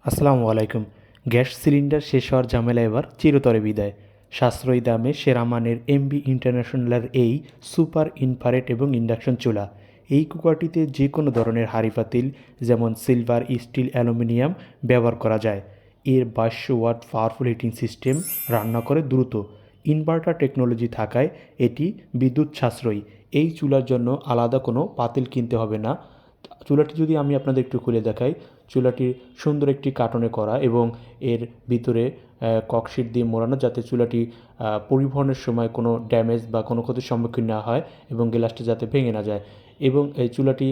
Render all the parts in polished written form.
আসসালামু আলাইকুম। Gas cylinder শেষ হওয়ার ঝামেলা এবার চিরতরে বিদায়। সাশ্রয়ী দামে সেরা মানের এমবি ইন্টারন্যাশনালের এই সুপার ইনফ্রারেড এবং ইন্ডাকশন চুলা। এই কুকারটিতে যে কোনো ধরনের হাঁড়ি পাতিল যেমন সিলভার, স্টিল, অ্যালুমিনিয়াম ব্যবহার করা যায়। এর 2200 ওয়াট পাওয়ারফুল হিটিং সিস্টেম রান্না করে দ্রুত। ইনভার্টার টেকনোলজি থাকায় এটি বিদ্যুৎ সাশ্রয়ী। এই চুলার জন্য আলাদা কোনো পাতিল কিনতে হবে না। চুলাটি যদি আমি আপনাদের একটু খুলে দেখাই, চুলাটি সুন্দর একটি কার্টনে করা এবং এর ভিতরে ককশিট দিয়ে মোড়ানো, যাতে চুলাটি পরিবহনের সময় কোনো ড্যামেজ বা কোনো ক্ষতির সম্মুখীন না হয় এবং গ্লাসটি যাতে ভেঙে না যায়। এবং এই চুলাটি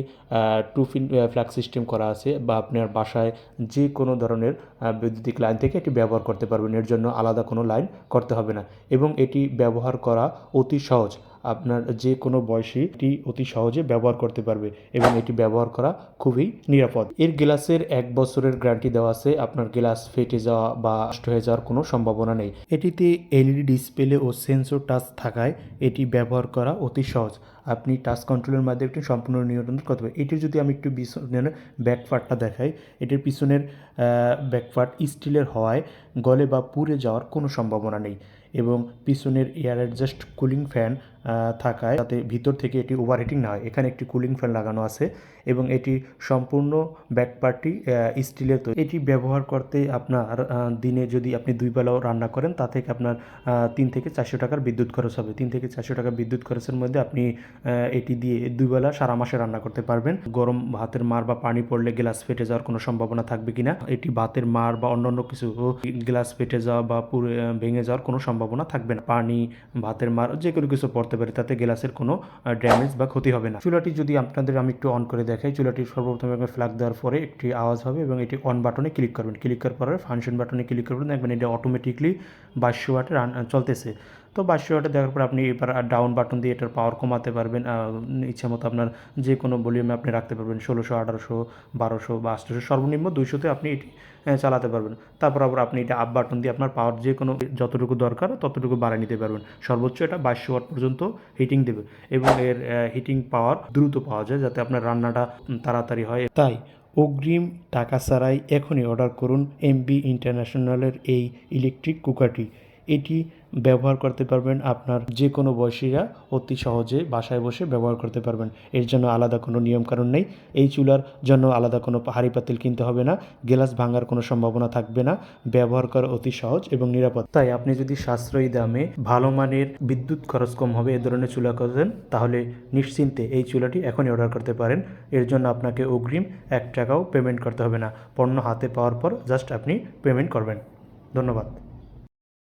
2 পিন ফ্ল্যাগ সিস্টেম করা আছে, বা আপনার বাসায় যে কোনো ধরনের বৈদ্যুতিক লাইন থেকে এটি ব্যবহার করতে পারবেন। এর জন্য আলাদা কোনো লাইন করতে হবে না এবং এটি ব্যবহার করা অতি সহজ। আপনার যে কোনো বয়সী এটি অতি সহজে ব্যবহার করতে পারবে এবং এটি ব্যবহার করা খুবই নিরাপদ। এর গ্লাসের 1 বছরের গ্যারান্টি দেওয়া আছে। আপনার গ্লাস ফেটে যাওয়া বা নষ্ট হয়ে যাওয়ার কোনো সম্ভাবনা নেই। এটিতে এলইডি ডিসপ্লে ও সেন্সর টাচ থাকায় এটি ব্যবহার করা অতি সহজ। আপনি টাচ কন্ট্রোলের মাধ্যমে একটি সম্পূর্ণ নিয়ন্ত্রণ করতে পারেন। এটির যদি আমি একটু পিছনের ব্যাকপার্টটা দেখাই, এটির পিছনের ব্যাকপার্ট স্টিলের হওয়ায় গলে বা পুড়ে যাওয়ার কোনো সম্ভাবনা নেই এবং পিছনের এয়ার অ্যাডজাস্ট কুলিং ফ্যান থাকায় যাতে ভিতর থেকে এটি ওভারহিটিং না হয়, এখানে একটি কুলিং ফ্যান লাগানো আছে এবং এটি সম্পূর্ণ ব্যাকপার্টটি স্টিলের তৈরি। এটি ব্যবহার করতে আপনার দিনে যদি আপনি 2 বেলাও রান্না করেন, তা থেকে আপনার 3 থেকে 400 টাকার বিদ্যুৎ খরচ হবে। 3 থেকে 400 টাকা বিদ্যুৎ খরচের মধ্যে আপনি এটি দিয়ে 2 বেলা সারা মাসে রান্না করতে পারবেন। গরম ভাতের মার বা পানি পড়লে গ্লাস ফেটে যাওয়ার কোনো সম্ভাবনা থাকবে কিনা, এটি ভাতের মার বা অন্যান্য কিছু গ্লাস ফেটে যাওয়া বা পুরো ভেঙে যাওয়ার কোনো সম্ভাবনা থাকবে না। পানি, ভাতের মার যে কোনো কিছু পড়তে পারে, তাতে গ্লাসের কোনো ড্যামেজ বা ক্ষতি হবে না। চুলাটি যদি আপনাদের আমি একটু অন করে দেখাই, চুলাটি সর্বপ্রথমে একবার ফ্ল্যাগ দেওয়ার পরে একটি আওয়াজ হবে এবং এটি অন বাটনে ক্লিক করবেন। ক্লিক করার পরে ফাংশন বাটনে ক্লিক করবেন, দেখবেন এটা অটোমেটিকলি 2200 ওয়াটে চলতেছে। তো 2200 ওয়াটে দেওয়ার পর আপনি এবার ডাউন বাটন দিয়ে এটার পাওয়ার কমাতে পারবেন। ইচ্ছা মতো আপনার যে কোনো ভলিউমে আপনি রাখতে পারবেন, 1600, 1800, 1200 বা 800, সর্বনিম্ন 200-তে আপনি এটি চালাতে পারবেন। তারপর আবার আপনি এটা আপ বাটন দিয়ে আপনার পাওয়ার যে কোনো যতটুকু দরকার ততটুকু বাড়ায় নিতে পারবেন। সর্বোচ্চ এটা 2200 ওয়াট পর্যন্ত হিটিং দেবে এবং এর হিটিং পাওয়ার দ্রুত পাওয়া যায়, যাতে আপনার রান্নাটা তাড়াতাড়ি হয়। তাই অগ্রিম টাকা ছাড়াই এখনই অর্ডার করুন এমবি ইন্টারন্যাশনালের এই ইলেকট্রিক কুকারটি। এটি ব্যবহার করতে পারবেন আপনার যে কোনো বয়সীরা অতি সহজে বাসায় বসে ব্যবহার করতে পারবেন। এর জন্য আলাদা কোনো নিয়মকানুন নেই। এই চুলার জন্য আলাদা কোনো হাঁড়ি পাতিল কিনতে হবে না। গ্লাস ভাঙার কোনো সম্ভাবনা থাকবে না। ব্যবহার করা অতি সহজ এবং নিরাপদ। তাই আপনি যদি সাশ্রয়ী দামে ভালো মানের বিদ্যুৎ খরচ কম হবে এ ধরনের চুলা করেন, তাহলে নিশ্চিন্তে এই চুলাটি এখনই অর্ডার করতে পারেন। এর জন্য আপনাকে অগ্রিম 1 টাকাও পেমেন্ট করতে হবে না। পণ্য হাতে পাওয়ার পর জাস্ট আপনি পেমেন্ট করবেন। ধন্যবাদ।